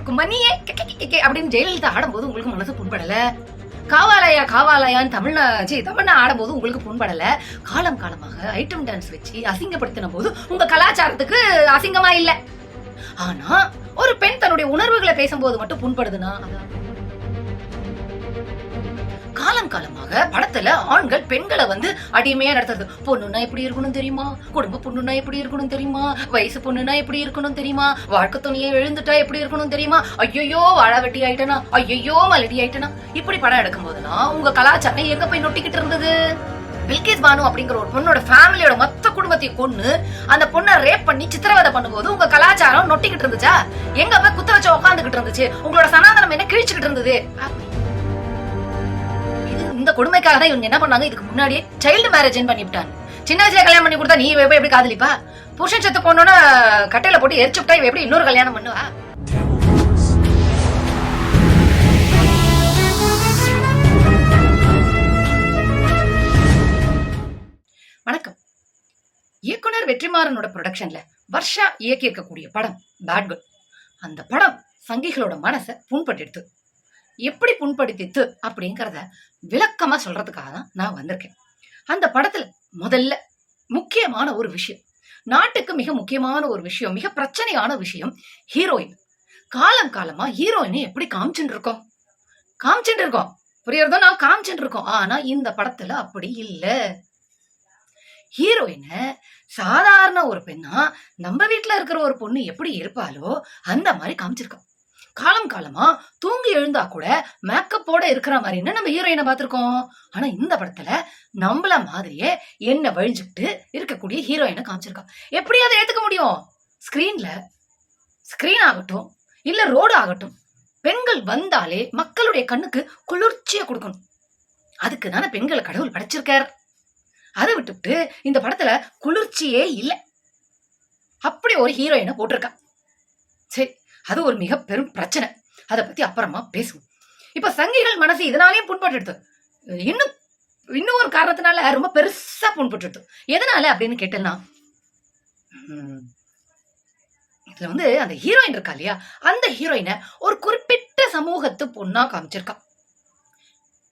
இருக்கும் மணியே அப்படின்னு ஜெயலலிதா ஆடும்போது உங்களுக்கு மனசு புண்படல. காவாலயா காவாலயான்னு தமிழ்னா ஆடும்போது உங்களுக்கு புண்படல. காலம் காலமாக ஐட்டம் டான்ஸ் வச்சு அசிங்கப்படுத்தின போது உங்க கலாச்சாரத்துக்கு அசிங்கமா இல்ல. ஆனா ஒரு பெண் தன்னுடைய உணர்வுகளை பேசும்போது மட்டும் புண்படுதுன்னா, காலம் காலமாக படத்துல ஆண்கள் பெண்களை அடிமையா நடத்துறது. பொண்ணுன்னா எப்படி இருக்கணும் தெரியுமா, குடும்ப பொண்ணுன்னா எப்படி இருக்கணும் தெரியுமா, வயசு பொண்ணுன்னா எப்படி இருக்கணும் தெரியுமா, வாழ்க்கை துணையை எழுந்துட்டா எப்படி இருக்கணும் தெரியுமா, ஐயோ வாழ வெட்டி ஆயிட்டனா, ஐயோ மலடி ஆயிட்டனா, இப்படி படம் எடுக்கும் போதுதான் உங்க கலாச்சாரம் எங்க போய் நொட்டிக்கிட்டு இருந்தது? பில்கிஸ் பானு அப்படிங்கிற ஒரு பொண்ணோட ஃபேமிலியோட மொத்த குடும்பத்தையும் கொன்னு அந்த பொண்ணை ரேப் பண்ணி சித்திரவதை பண்ணும்போது உங்க கலாச்சாரம் நொட்டிக்கிட்டு இருந்துச்சா? எங்க போய் குத்த வச்சு உட்காந்துக்கிட்டு இருந்துச்சு? உங்களோட சனாதனம் என்ன கிழிச்சுக்கிட்டு இருந்தது? இந்த கொடுமைக்காக தான் இவங்க என்ன பண்ணாங்க, இதுக்கு முன்னாடியே சைல்டு மேரேஜ் பண்ணிவிட்டாங்க. சின்ன வயசுல கல்யாணம் பண்ணி கொடுத்தா நீ எப்படி காதலிப்பா? புருஷன் செத்து போனோன்னா கட்டையில போட்டு எரிச்சுட்டா எப்படி இன்னொரு கல்யாணம் பண்ணுவா? வணக்கம். இயக்குனர் வெற்றிமாறனோட ப்ரொடக்ஷன்ல வர்ஷா இயக்கி இருக்கக்கூடிய படம் பேட் கேர்ள். அந்த படம் சங்கிகளோட மனசை புண்பட்டு எப்படி புண்படுத்தித்து அப்படிங்கறத விளக்கமா சொல்றதுக்காக தான் நான் வந்திருக்கேன். அந்த படத்துல முதல்ல முக்கியமான ஒரு விஷயம், நாட்டுக்கு மிக முக்கியமான ஒரு விஷயம், மிக பிரச்சனையான விஷயம், ஹீரோயின். காலம் காலமா ஹீரோயினை எப்படி காமிச்சுட்டு இருக்கோம் புரியறதோ, நான் காமிச்சுட்டு இருக்கோம். ஆனா இந்த படத்துல அப்படி இல்ல. ஹீரோயினை சாதாரண ஒரு பெண்ணா நம்ம வீட்டுல இருக்கிற ஒரு பொண்ணு எப்படி இருப்பாளோ அந்த மாதிரி காமிச்சிருக்கோம். காலம் காலமா தூங்கி எழுந்தா கூட மேக்கப்போட இருக்கிற மாதிரின்னு நம்ம ஹீரோயினை பார்த்திருக்கோம். ஆனா இந்த படத்துல நம்மள மாதிரியே என்ன வழிஞ்சுக்கிட்டு இருக்கக்கூடிய ஹீரோயினை காமிச்சிருக்கோம். எப்படி அதை ஏத்துக்க முடியும்? ஸ்கிரீன் ஆகட்டும் இல்ல ரோடு ஆகட்டும், பெண்கள் வந்தாலே மக்களுடைய கண்ணுக்கு குளிர்ச்சியை கொடுக்கணும். அதுக்கு தானே பெண்களை கடவுள் படைச்சிருக்கார். அதை விட்டுவிட்டு இந்த படத்துல குளிர்ச்சியே இல்லை. அப்படி ஒரு ஹீரோயினை போட்டிருக்கா. சரி, அது ஒரு மிக பெரும் பிரச்சனை. அதை பத்தி அப்புறமா பேசுவோம். இப்ப சங்கிகள் மனசு இதனாலேயும் புண்பட்டு இன்னும் ஒரு காரணத்தினால ரொம்ப பெருசா புண்பட்டு. எதனால அப்படின்னு கேட்டேன்னா, இதுல அந்த ஹீரோயின் இருக்கா இல்லையா, அந்த ஹீரோயினை ஒரு குறிப்பிட்ட சமூகத்து பொண்ணா காமிச்சிருக்கா.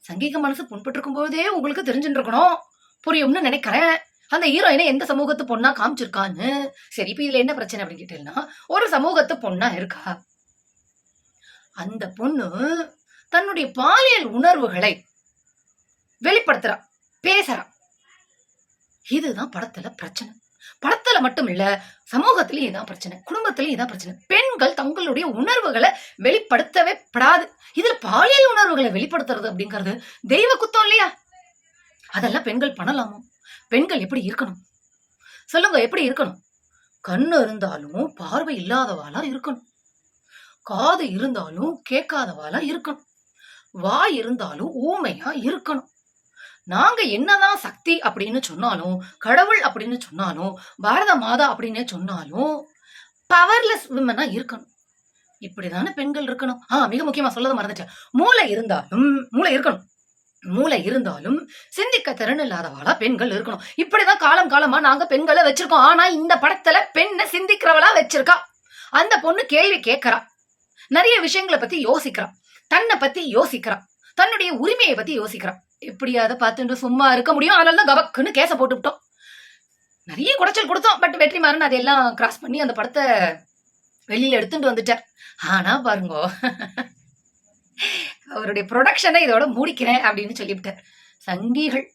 சங்கிக மனசு புண்பட்டு இருக்கும் போதே உங்களுக்கு தெரிஞ்சுட்டு இருக்கணும், புரியும்னு நினைக்கிறேன் அந்த ஹீரோயினை எந்த சமூகத்து பொண்ணா காமிச்சிருக்கான்னு. சரி, இப்ப இதுல என்ன பிரச்சனை அப்படின்னு கேட்டீங்கன்னா, ஒரு சமூகத்து பொண்ணா இருக்கா. அந்த பொண்ணு தன்னுடைய பாலியல் உணர்வுகளை வெளிப்படுத்துறா, பேசுறா. இதுதான் படத்துல பிரச்சனை. படத்துல மட்டும் இல்ல, சமூகத்திலயும் இதான் பிரச்சனை, குடும்பத்திலயும் இதான் பிரச்சனை. பெண்கள் தங்களுடைய உணர்வுகளை வெளிப்படுத்தவே படாது. இதுல பாலியல் உணர்வுகளை வெளிப்படுத்துறது அப்படிங்கிறது தெய்வ குத்தம் இல்லையா? அதெல்லாம் பெண்கள் பண்ணலாமோ? பெண்கள் எப்படி இருக்கணும் சொல்லுங்க? எப்படி இருக்கணும்? கண்ணு இருந்தாலும் பார்வை இல்லாதவாளா இருக்கணும், காது இருந்தாலும் கேட்காதவாளா இருக்கணும், வாய் இருந்தாலும் ஊமையா இருக்கணும். நாங்க என்னதான் சக்தி அப்படின்னு சொன்னாலும், கடவுள் அப்படின்னு சொன்னாலும், பாரத மாதா அப்படின்னு சொன்னாலும் பவர்லெஸ் விமனா இருக்கணும். இப்படிதானே பெண்கள் இருக்கணும். மிக முக்கியமா சொல்லத மறந்துட்டேன், மூளை இருக்கணும். மூளை இருந்தாலும் சிந்திக்க திறன் இல்லாதவாளா பெண்கள் இருக்கணும். இப்படிதான் காலம் காலமா நாங்க பெண்களை வச்சிருக்கோம். ஆனா இந்த படத்துல பெண்ணை சிந்திக்கிறவளா வச்சிருக்கா. அந்த பொண்ணு கேள்வி கேட்கறா, நிறைய விஷயங்களை பத்தி யோசிக்கிறா, தன்னை பத்தி யோசிக்கிறா, தன்னுடைய உரிமையை பத்தி யோசிக்கிறா. எப்படி அதை பார்த்துட்டு சும்மா இருக்க முடியும்? அதனாலதான் கபக்குன்னு கேச போட்டுவிட்டோம். நிறைய குடைச்சல் கொடுத்தோம். பட் வெற்றிமாறன் அதையெல்லாம் கிராஸ் பண்ணி அந்த படத்தை வெளியில எடுத்துட்டு வந்துட்டார். ஆனா பாருங்க, அவருடைய ப்ரொடக்ஷனை இதோட முடிக்கிறேன் அப்படின்னு சொல்லிவிட்டார். சங்கிகள்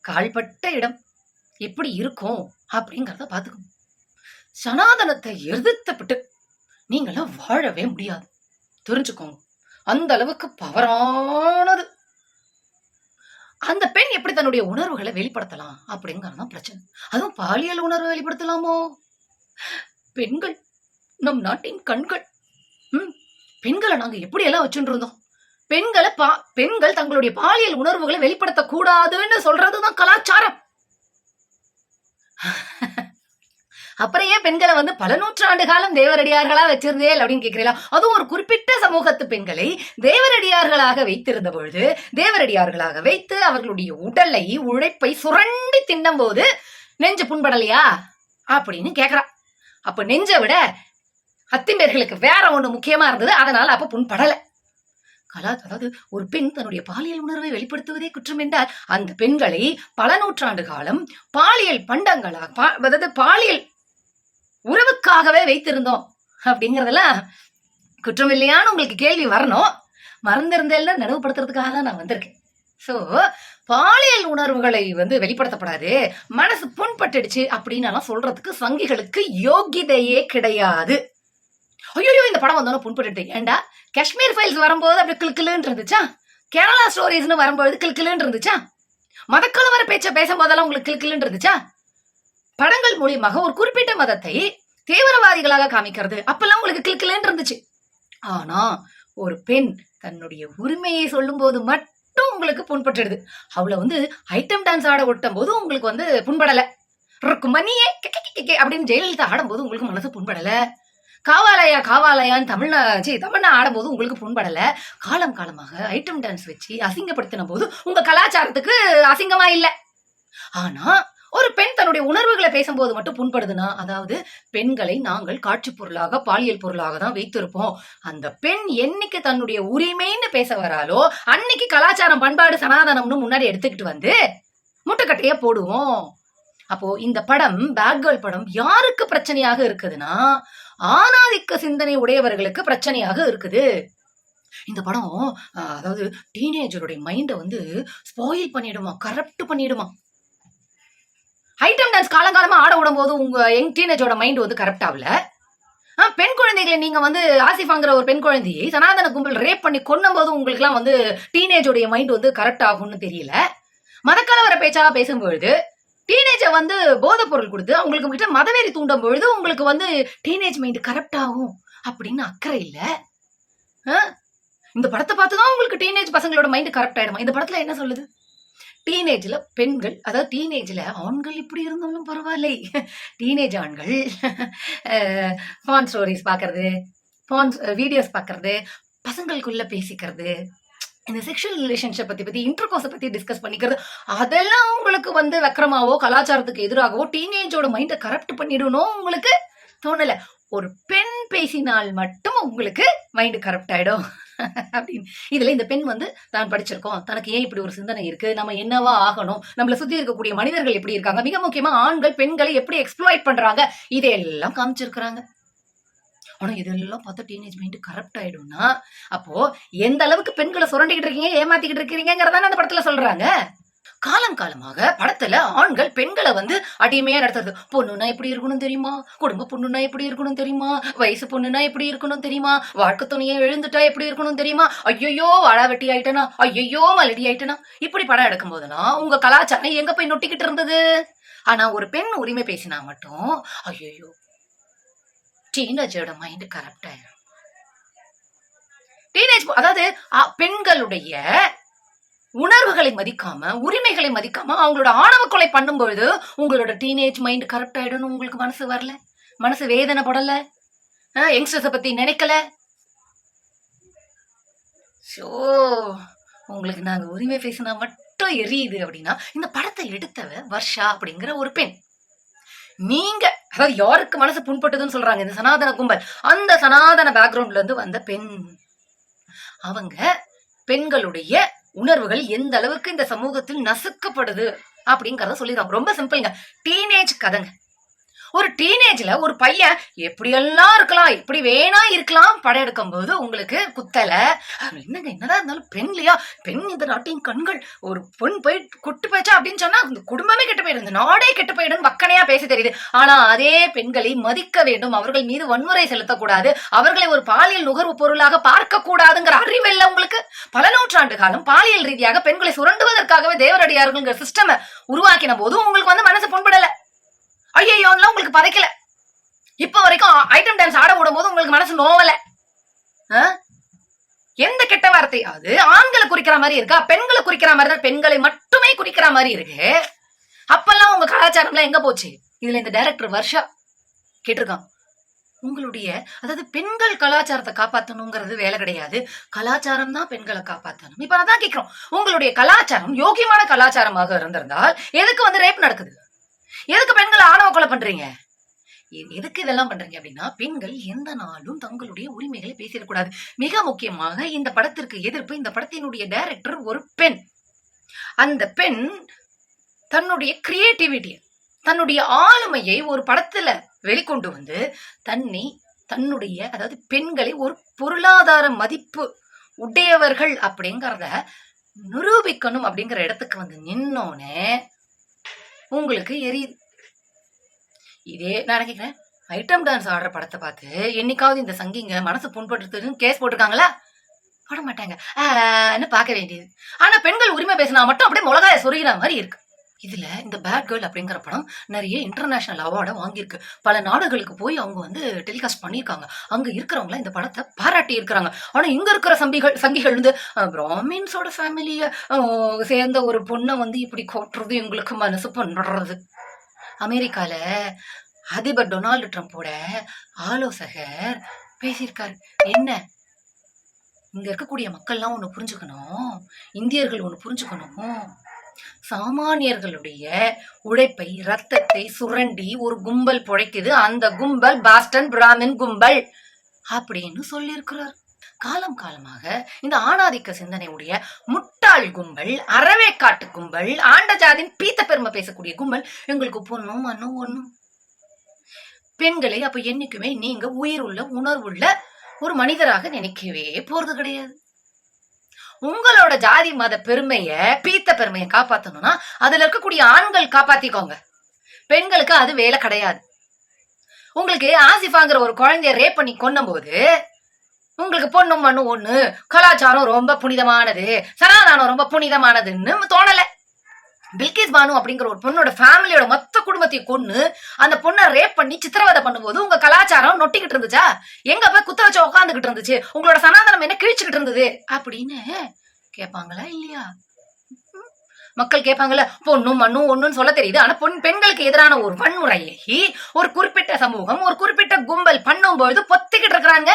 கால்பட்ட இடம் எப்படி இருக்கும் அப்படிங்கறத பாத்துக்கணும். சனாதனத்தை எதிர்த்தப்பட்டு நீங்களாம் வாழவே முடியாது, தெரிஞ்சுக்கோங்க. அந்த அளவுக்கு பவரானது. அந்த பெண் எப்படி தன்னுடைய உணர்வுகளை வெளிப்படுத்தலாம் அப்படிங்கறதான் பிரச்சனை. அதுவும் பாலியல் உணர்வை வெளிப்படுத்தலாமோ? பெண்கள் நம் நாட்டின் கண்கள். பெண்களை நாங்க எப்படி எல்லாம் வச்சுட்டு இருந்தோம். பெண்கள் தங்களுடைய பாலியல் உணர்வுகளை வெளிப்படுத்த கூடாதுன்னு சொல்றதுதான் கலாச்சாரம். அப்புறம் ஏன் பெண்களை பல நூற்றாண்டு காலம் தேவரடியார்களா வச்சிருந்தேன் அப்படின்னு கேட்கிறீங்களா? அதுவும் ஒரு குறிப்பிட்ட சமூகத்து பெண்களை தேவரடியார்களாக வைத்திருந்த பொழுது, தேவரடியார்களாக வைத்து அவர்களுடைய உடலை உழைப்பை சுரண்டி தின்னும் போது நெஞ்சு புண்படலையா அப்படின்னு கேக்குறா. அப்ப நெஞ்சை விட அத்திம்பேர்களுக்கு வேற ஒண்ணு முக்கியமா இருந்தது, அதனால அப்ப புண்படல. அதாவது ஒரு பெண் தன்னுடைய பாலியல் உணர்வை வெளிப்படுத்துவதே குற்றம் என்றால் அந்த பெண்களை பல நூற்றாண்டு காலம் பாலியல் பண்டங்களாக, அதாவது பாலியல் உறவுக்காகவே வைத்திருந்தோம் அப்படிங்கறதெல்லாம் குற்றம் இல்லையான்னு உங்களுக்கு கேள்வி வரணும். மறந்திருந்தேன் நினைவுபடுத்துறதுக்காக தான் நான் வந்திருக்கேன். சோ பாலியல் உணர்வுகளை வெளிப்படுத்தப்படாது, மனசு புண்பட்டுடுச்சு அப்படின்னு சொல்றதுக்கு சங்கிகளுக்கு யோகிதையே கிடையாது. ஐயோ இந்த படம் வந்தோன்னு புண்பட்டு, ஏண்டா காஷ்மீர் ஃபைல்ஸ் வரும்போது அப்படி கிளுக்கிலுன்னு இருந்துச்சா? கேரளா ஸ்டோரிஸ்னு வரும்போது கிளுக்கிலுன்னு இருந்துச்சா? மதக்கலவர பேச்ச பேசும்போதெல்லாம் உங்களுக்கு கிளுக்கிலுன்னு இருந்துச்சா? படங்கள் மூலியமாக ஒரு குறிப்பிட்ட மதத்தை தீவிரவாதிகளாக காமிக்கிறது அப்பெல்லாம் உங்களுக்கு கிளுக்கிலுன்னு இருந்துச்சு. ஆனா ஒரு பெண் தன்னுடைய உரிமையை சொல்லும் போது மட்டும் உங்களுக்கு புண்பட்டுடுது. அவளை ஐட்டம் டான்ஸ் ஆட விட்டும் போது உங்களுக்கு புண்படல. மணியே அப்படின்னு ஜெயலலிதா ஆடும்போது உங்களுக்கு மனசு புண்படல. காவாலயா காவாலயான்னு தமிழ்னா ஆடும்போது உங்களுக்கு புண்படல. காலம் காலமாக ஐட்டம் டான்ஸ் வச்சு அசிங்கப்படுத்தின போது உங்க கலாச்சாரத்துக்கு அசிங்கமா இல்ல. ஆனா ஒரு பெண் தன்னுடைய உணர்வுகளை பேசும்போது மட்டும் புண்படுதுன்னா, அதாவது பெண்களை நாங்கள் காட்சி பொருளாக, பாலியல் பொருளாக தான் வைத்திருப்போம். அந்த பெண் என்னைக்கு தன்னுடைய உரிமைன்னு பேச வராலோ அன்னைக்கு கலாச்சாரம், பண்பாடு, சனாதனம்னு முன்னாடி எடுத்துக்கிட்டு முட்டைக்கட்டைய போடுவோம். அப்போ இந்த படம், பேட் கேர்ள் படம் யாருக்கு பிரச்சனையாக இருக்குதுன்னா, ஆணாதிக்க சிந்தனை உடையவர்களுக்கு பிரச்சனையாக இருக்குது. இந்த படம் அதாவது டீனேஜருடைய மைண்ட ஸ்பாயில் பண்ணிடுமா, கரப்ட் பண்ணிடுமா. ஐட்டம் டான்ஸ் காலங்காலமா ஆட விடும் போது உங்க யங் டீனேஜோட மைண்ட் கரெக்ட் ஆகல. பெண் குழந்தைகளை நீங்க ஆசிஃபாங்கிற ஒரு பெண் குழந்தையை சனாதன கும்பல் ரேப் பண்ணி கொன்னும் போது உங்களுக்கு எல்லாம் டீனேஜோடைய மைண்ட் கரெக்ட் ஆகும்னு தெரியல. மதக்கலவர பேச்சா பேசும்பொழுது டீனேஜை போதைப் பொருள் கொடுத்து அவங்களுக்கு கிட்ட மதவெறி தூண்டும் பொழுது உங்களுக்கு டீனேஜ் மைண்ட் கரெக்ட் ஆகும் அப்படின்னு அக்கறை இல்ல. இந்த படத்தை பார்த்துதான் உங்களுக்கு டீனேஜ் பசங்களோட மைண்ட் கரெக்ட் ஆயிடுமா? இந்த படத்துல என்ன சொல்லுது? டீனேஜ்ல பெண்கள், அதாவது டீனேஜ்ல ஆண்கள் இப்படி இருந்தாலும் பரவாயில்லை, டீனேஜ் ஆண்கள் பான் ஸ்டோரிஸ் பாக்குறது, பான் வீடியோஸ் பாக்குறது, பசங்களுக்குள்ள பேசிக்கிறது, இந்த செக்ஷுவல் ரிலேஷன்ஷிப் பத்தி இன்டர்கோர்ஸை பத்தி டிஸ்கஸ் பண்ணிக்கிறது, அதெல்லாம் உங்களுக்கு வக்கரமாவோ கலாச்சாரத்துக்கு எதிராகவோ டீனேஜோட மைண்டை கரப்ட் பண்ணிடணும் உங்களுக்கு தோணல. ஒரு பெண் பேசினால் மட்டும் உங்களுக்கு மைண்ட் கரப்ட் ஆயிடும் அப்படின்னு. இதுல இந்த பெண் தான் படிச்சிருக்கோம், தனக்கு ஏன் இப்படி ஒரு சிந்தனை இருக்கு, நம்ம என்னவா ஆகணும், நம்மள சுத்தி இருக்கக்கூடிய மனிதர்கள் எப்படி இருக்காங்க, மிக முக்கியமா ஆண்கள் பெண்களை எப்படி எக்ஸ்ப்ளாய்ட் பண்றாங்க, இதையெல்லாம் காமிச்சிருக்கிறாங்க. ஆனா இதெல்லாம் பார்த்தா டீனேஜ் மைண்ட் கரப்ட் ஆயிடும்னா, அப்போ எந்த அளவுக்கு பெண்களை சுரண்டிக்கிட்டு இருக்கீங்க, ஏமாத்திக்கிட்டு இருக்கீங்கிறதான அந்த படத்துல சொல்றாங்க. காலம் காலமாக படத்துல ஆண்கள் பெண்களை அடிமையா நடத்துறது. பொண்ணுனா எப்படி இருக்கணும் தெரியுமா, குடும்ப பொண்ணுனா எப்படி இருக்கணும் தெரியுமா, வயசு பொண்ணுனா எப்படி இருக்கணும் தெரியுமா, வாழ்க்கை துணையை எழுந்துட்டா எப்படி இருக்கணும் தெரியுமா, ஐயோ வாழா வெட்டி ஆயிட்டனா, ஐயோ மலடி ஆயிட்டனா, இப்படி படம் எடுக்கும் போதுனா உங்க கலாச்சாரம் எங்க போய் நொட்டிக்கிட்டு இருந்தது? ஆனா ஒரு பெண் உரிமை பேசினா மட்டும் ஐயோ டீனேஜோட மைண்ட் கரெக்ட் ஆயிரும். டீனேஜ் அதாவது பெண்களுடைய உணர்வுகளை மதிக்காம, உரிமைகளை மதிக்காம அவங்களோட ஆணவ கொலை பண்ணும் பொழுது உங்களோட டீனேஜ் மைண்ட் கரெக்ட் ஆயிடும். உங்களுக்கு மனசு வரல, மனசு வேதனை படல, யங்ஸ்டர்ஸை பத்தி நினைக்கல. ஸோ உங்களுக்கு நாங்க உரிமை பேசினா மட்டும் எரியுது அப்படின்னா, இந்த படத்தை எடுத்தவ வர்ஷா அப்படிங்கிற ஒரு பெண். நீங்க அதாவது யாருக்கு மனசு புண்பட்டதுன்னு சொல்றாங்க இந்த சனாதன கும்பல், அந்த சனாதன பேக்ரவுண்ட்ல இருந்து வந்த பெண். அவங்க பெண்களுடைய உணர்வுகள் எந்த அளவுக்கு இந்த சமூகத்தில் நசுக்கப்படுது அப்படிங்கறத சொல்லிடுறாங்க. ரொம்ப சிம்பிள்ங்க, டீனேஜ் கதைங்க. ஒரு டீனேஜ்ல ஒரு பையன் எப்படியெல்லாம் இருக்கலாம், எப்படி வேணா இருக்கலாம் படம் எடுக்கும் போது உங்களுக்கு குத்தல. என்னங்க என்னதான் இருந்தாலும் பெண் இல்லையா, பெண் இந்த நாட்டின் கண்கள், ஒரு பெண் போய் குட்டு போயிச்சா அப்படின்னு சொன்னா இந்த குடும்பமே கெட்டு போயிடும், இந்த நாடே கெட்டு போயிடும், வக்கனையா பேச தெரியுது. ஆனா அதே பெண்களை மதிக்க வேண்டும், அவர்கள் மீது வன்முறை செலுத்தக்கூடாது, அவர்களை ஒரு பாலியல் நுகர்வு பொருளாக பார்க்க கூடாதுங்கிற அறிவு இல்லை உங்களுக்கு. பல நூற்றாண்டு காலம் பாலியல் ரீதியாக பெண்களை சுரண்டுவதற்காகவே தேவரடியார்கள் சிஸ்டம் உருவாக்கின போது உங்களுக்கு மனசு புண்படல, ஐயோலாம் உங்களுக்கு பதைக்கல. இப்ப வரைக்கும் ஐட்டம் டான்ஸ் ஆட விடும் போது உங்களுக்கு மனசு நோவல. எந்த கெட்ட வார்த்தை அது ஆண்களை குறிக்கிற மாதிரி இருக்கா, பெண்களை குறிக்கிற மாதிரி தான், பெண்களை மட்டுமே குறிக்கிற மாதிரி இருக்கு. அப்பெல்லாம் உங்க கலாச்சாரம்லாம் எங்க போச்சு? இதுல இந்த டைரக்டர் வர்ஷா கேட்டிருக்கான், உங்களுடைய அதாவது பெண்கள் கலாச்சாரத்தை காப்பாற்றணுங்கிறது வேலை கிடையாது, கலாச்சாரம் தான் பெண்களை காப்பாற்றணும். இப்ப அதான் கேட்கிறோம், உங்களுடைய கலாச்சாரம் யோகியமான கலாச்சாரமாக இருந்திருந்தால் எதுக்கு ரேப் நடக்குது, எதுக்கு பெண்களை ஆணவ கொலை பண்றீங்க? எதுக்கு இதெல்லாம் பண்றீங்க அப்படின்னா, பெண்கள் எந்த நாளும் தங்களுடைய உரிமைகளை பேசிடக்கூடாது. மிக முக்கியமாக இந்த படத்திற்கு எதிர்ப்பு, இந்த படத்தினுடைய டைரக்டர் ஒரு பெண். அந்த பெண் தன்னுடைய கிரியேட்டிவிட்டி, தன்னுடைய ஆளுமையை ஒரு படத்துல வெளிக்கொண்டு வந்து தன்னுடைய அதாவது பெண்களை ஒரு பொருளாதார மதிப்பு உடையவர்கள் அப்படிங்கறத நிரூபிக்கணும் அப்படிங்கிற இடத்துக்கு வந்து நின்னோனே உங்களுக்கு எரியுது. இதே நான் நினைக்கிறேன், ஐட்டம் டான்ஸ் ஆடுற படத்தை பார்த்து என்னைக்காவது இந்த சங்கிங்க மனசு புண்பட்டுன்னு கேஸ் போட்டிருக்காங்களா? போட மாட்டாங்க, பார்க்க வேண்டியது. ஆனா பெண்கள் உரிமை பேசினா மட்டும் அப்படியே மிளகாய சொருகிற மாதிரி இருக்கு. இதுல இந்த பேட் கேர்ள் அப்படிங்கிற படம் நிறைய இன்டர்நேஷனல் அவார்டை வாங்கியிருக்கு. பல நாடுகளுக்கு போய் அவங்க வந்து டெலிகாஸ்ட் பண்ணியிருக்காங்க. அங்க இருக்கிறவங்கள இந்த படத்தை பாராட்டி இருக்கிறாங்க. ஆனா இங்க இருக்கிற சங்கிகள் வந்து பிராமின்ஸோட ஃபேமிலிய சேர்ந்த ஒரு பொண்ணை வந்து இப்படி கொட்டுறது எங்களுக்கு மனசு பண்ணுறது. அமெரிக்கால அதிபர் டொனால்டு ட்ரம்போட ஆலோசகர் பேசியிருக்காரு. என்ன, இங்க இருக்கக்கூடிய மக்கள்லாம் ஒண்ணு புரிஞ்சுக்கணும், இந்தியர்கள் ஒண்ணு புரிஞ்சுக்கணும், சாமானியர்களுடைய உழைப்பை ரத்தத்தை சுரண்டி ஒரு கும்பல் பிழைக்குது, அந்த கும்பல் பாஸ்டன் பிராமின் கும்பல் அப்படின்னு சொல்லியிருக்கிறார். காலம் காலமாக இந்த ஆணாதிக்க சிந்தனையுடைய முட்டாள் கும்பல், அறவேக்காட்டு கும்பல், ஆண்ட ஜாதின் பீத்த பெருமை பேசக்கூடிய கும்பல் எங்களுக்கு பொண்ணும் மண்ணும் ஒண்ணும். பெண்களை அப்ப என்னைக்குமே நீங்க உயிருள்ள உணர்வுள்ள ஒரு மனிதராக நினைக்கவே போறது கிடையாது. உங்களோட ஜாதி மத பெருமைய பீத்த பெருமையை காப்பாத்தணும்னா அதுல இருக்கக்கூடிய ஆண்கள் காப்பாத்திக்கோங்க. பெண்களுக்கு அது வேலை கிடையாது. உங்களுக்கு ஆசிஃபாங்கிற ஒரு குழந்தைய ரேப் பண்ணி கொன்னும் போது உங்களுக்கு பொண்ணும் மண்ணும் ஒண்ணு, கலாச்சாரம் ரொம்ப புனிதமானது, சனாதானம் ரொம்ப புனிதமானதுன்னு தோணல. பில்கிஸ் பானு அப்படிங்கிற ஒரு பொண்ணோட ஃபேமிலியோட மொத்த குடும்பத்தையும் கொன்னு அந்த பொண்ணை ரேப் பண்ணி சித்திரவதை பண்ணும்போது உங்க கலாச்சாரம் நொட்டிக்கிட்டு இருந்துச்சா? எங்க போய் குத்த வச்சு உட்காந்துக்கிட்டு இருந்துச்சு? உங்களோட சனாதனம் என்ன கிழிச்சுக்கிட்டு இருந்தது அப்படின்னு கேட்பாங்களா இல்லையா? மக்கள் கேட்பாங்கல்ல. பொண்ணும் மண்ணும் ஒண்ணுன்னு சொல்ல தெரியுது, ஆனா பெண்களுக்கு எதிரான ஒரு வன்முறையை ஒரு குறிப்பிட்ட சமூகம், ஒரு குறிப்பிட்ட கும்பல் பண்ணும்போது பொத்திக்கிட்டு இருக்கிறாங்க.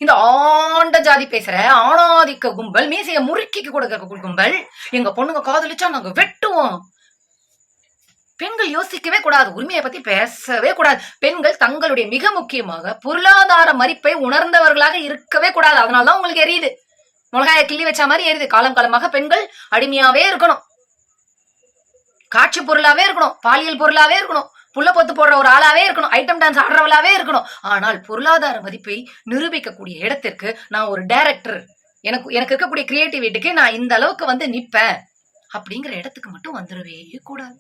இந்த ஆண்ட ஜாதி பேசுற ஆணாதிக்க கும்பல், மீசைய முறுக்கிக்கு கொடுக்க கும்பல், எங்க பொண்ணுங்க காதலிச்சா நாங்க வெட்டுவோம். பெண்கள் யோசிக்கவே கூடாது, உரிமையை பத்தி பேசவே கூடாது. பெண்கள் தங்களுடைய மிக முக்கியமாக பொருளாதார மதிப்பை உணர்ந்தவர்களாக இருக்கவே கூடாது. அதனாலதான் உங்களுக்கு எரியுது, மிளகாய கிள்ளி வச்ச மாதிரி எரியுது. காலம் காலமாக பெண்கள் அடிமையாவே இருக்கணும், காட்சி பொருளாவே இருக்கணும், பாலியல் பொருளாவே இருக்கணும், புள்ள பொத்து போடுற ஒரு ஆளாவே இருக்கணும், ஐட்டம் டான்ஸ் ஆடுறவளாவே இருக்கணும். ஆனால் பொருளாதார மதிப்பை நிரூபிக்கக்கூடிய இடத்திற்கு நான் ஒரு டைரக்டர், எனக்கு இருக்கக்கூடிய கிரியேட்டிவிட்டிக்கு நான் இந்த அளவுக்கு வந்து நிப்பேன் அப்படிங்கிற இடத்துக்கு மட்டும் வந்துடவே கூடாது.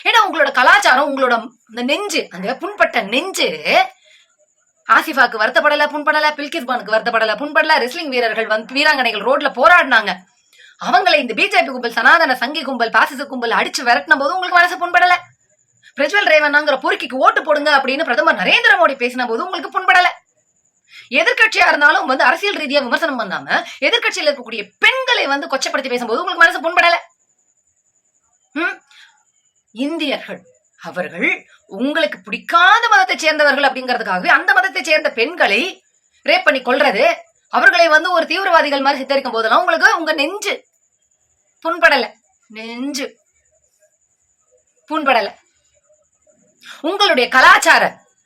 ஏன்னா உங்களோட கலாச்சாரம், உங்களோட இந்த நெஞ்சு, அந்த புண்பட்ட நெஞ்சு ஆசிஃபாக்கு வருத்தப்படல, புண்படல, பில்கிஸ் பானுக்கு வருத்தப்படல, புண்படல. ரெஸ்லிங் வீரர்கள் வந்து வீராங்கனைகள் ரோட்ல போராடினாங்க, அவங்களை இந்த பிஜேபி கும்பல், சனாதன சங்கி கும்பல், பாசிச கும்பல் அடிச்சு விரட்டின போது உங்களுக்கு மனசு புண்படல. பிரஜ்வல் ரேவண்ணாங்கிற பொறுக்கிக்கு ஓட்டு போடுங்க அப்படின்னு பிரதமர் நரேந்திர மோடி பேசின போது உங்களுக்கு புண்படல. எதிர்கட்சியா இருந்தாலும் வந்து அரசியல் ரீதியா விமர்சனம் பண்ணாம எதிர்கட்சியில் இருக்கக்கூடிய பெண்களை வந்து கொச்சப்படுத்தி பேசும்போது உங்களுக்கு மனசு புண்படல. இந்தியர்கள் அவர்கள் உங்களுக்கு பிடிக்காத மதத்தை சேர்ந்தவர்கள் அப்படிங்கிறதுக்காகவே அந்த மதத்தை சேர்ந்த பெண்களை ரேப் பண்ணி கொள்றது, அவர்களை வந்து ஒரு தீவிரவாதிகள் மாதிரி சித்தரிக்கும் போதெல்லாம் உங்களுக்கு உங்க நெஞ்சு புண்படல, நெஞ்சு புண்படல. உங்களுடைய கலாச்சார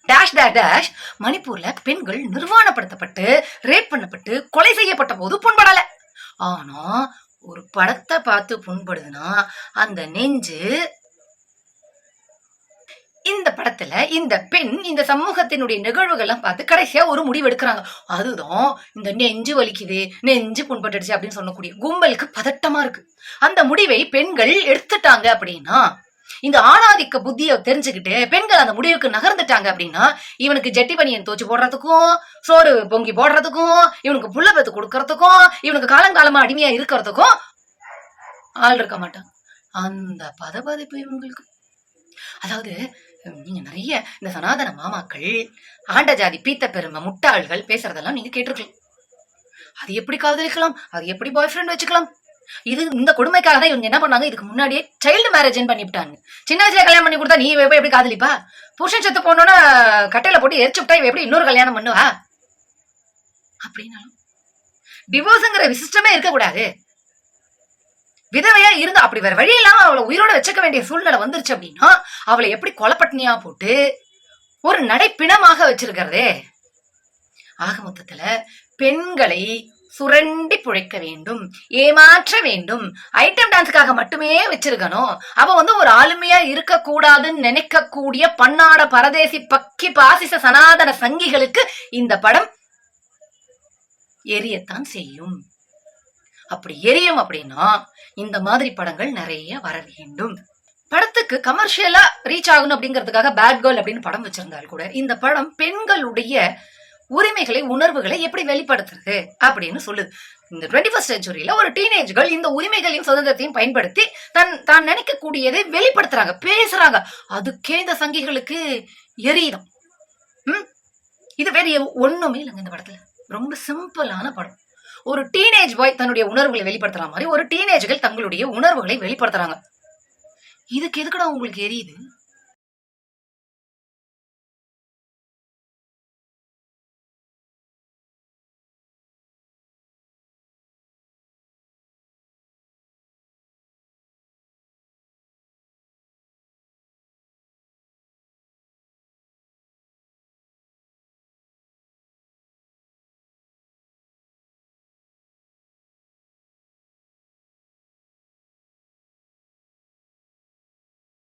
டேஷ் டேஷ் டேஷ் மணிப்பூர்ல பெண்கள் நிர்வாணப்படுத்தப்பட்டு ரேப் பண்ணப்பட்டு கொலை செய்யப்பட்ட போது புண்படல. ஆனா ஒரு படத்தை பார்த்து புண்படுதுன்னா அந்த நெஞ்சு. இந்த படத்துல இந்த பெண் இந்த சமூகத்தினுடைய நிகழ்வுகள்லாம் பார்த்து கடைசியா ஒரு முடிவு எடுக்கிறாங்க. அதுதான் இந்த நெஞ்சு வலிக்குது, நெஞ்சு புண்பட்டுடுச்சு அப்படின்னு சொல்லக்கூடிய கும்பலுக்கு பதட்டமா இருக்கு. அந்த முடிவை பெண்கள் எடுத்துட்டாங்க அப்படின்னா, இந்த ஆணாதிக்க புத்தியை தெரிஞ்சுக்கிட்டு பெண்கள் அந்த முடிவுக்கு நகர்ந்துட்டாங்க அப்படின்னா, இவனுக்கு ஜெட்டி பனியன் தோச்சு போடுறதுக்கும், சோறு பொங்கி போடுறதுக்கும், இவனுக்கு புள்ள பெத்து கொடுக்கறதுக்கும், இவனுக்கு காலங்காலமா அடிமையா இருக்கிறதுக்கும் ஆள் இருக்க மாட்டாங்க. அந்த பதபதிப்பு இவங்களுக்கு. அதாவது நீங்க நிறைய இந்த சனாதன மாமாக்கள், ஆண்ட ஜாதி பீத்த பெருமை முட்டாள்கள் பேசுறதெல்லாம் நீங்க கேட்டிருக்கலாம். அது எப்படி காதலிக்கலாம், அது எப்படி பாய் ஃப்ரெண்ட் வச்சுக்கலாம். இது இந்த கொடுமைக்காக தான் இவங்க என்ன பண்ணாங்க, இதுக்கு முன்னாடியே சைல்டு மேரேஜ் பண்ணிவிட்டாங்க. சின்ன வயசுல கல்யாணம் பண்ணி கொடுத்தா நீ எப்படி காதலிப்பா? புருஷன் செத்து போனோன்னா கட்டையில போட்டு எரிச்சு விட்டா இவ எப்படி இன்னொரு கல்யாணம் பண்ணுவா? அப்படின்னாலும் டிவோர்ஸ்ங்கிற சிஸ்டமே இருக்கக்கூடாது. விதவையா இருந்தா அப்படி வேற வழி இல்லாம அவளை உயிரோட வச்சுக்க வேண்டிய சூழ்நிலை வந்துருச்சு அப்படின்னா அவளை எப்படி கொலைப்பட்டினியா போட்டு ஒரு நடைப்பிணமாக வச்சிருக்கிறதே. ஆக மொத்தத்துல பெண்களை சுரண்டி புழைக்க வேண்டும், ஏமாற்ற வேண்டும், ஐட்டம் டான்ஸுக்காக மட்டுமே வச்சிருக்கணும். அவ ஒரு ஆளுமையா இருக்க கூடாதுன்னு நினைக்கக்கூடிய பன்னாட பரதேசி பக்கி பாசிச சனாதன சங்கிகளுக்கு இந்த படம் எரியத்தான் செய்யும். அப்படி எரியும் அப்படின்னா இந்த மாதிரி படங்கள் நிறைய வர வேண்டும். படத்துக்கு கமர்ஷியலா ரீச் ஆகணும் அப்படிங்கிறதுக்காக பேட் கேர்ள் அப்படின்னு படம் வச்சிருந்தால் கூட இந்த படம் பெண்களுடைய உரிமைகளை உணர்வுகளை எப்படி வெளிப்படுத்துறது அப்படின்னு சொல்லுது. இந்த 21st செஞ்சுரியில ஒரு டீனேஜ்கள் இந்த உரிமைகளையும் சுதந்திரத்தையும் பயன்படுத்தி தான் நினைக்கக்கூடியதை வெளிப்படுத்துறாங்க, பேசுறாங்க. அதுக்கே இந்த சங்கிகளுக்கு எரியுதம். இது வேற ஒண்ணுமே இல்லைங்க இந்த படத்துல. ரொம்ப சிம்பிளான படம். ஒரு டீனேஜ் பாய் தன்னுடைய உணர்வுகளை வெளிப்படுத்துற மாதிரி ஒரு டீனேஜ்கள் தங்களுடைய உணர்வுகளை வெளிப்படுத்துறாங்க. இதுக்கு எதுக்குடா உங்களுக்கு எரியுது?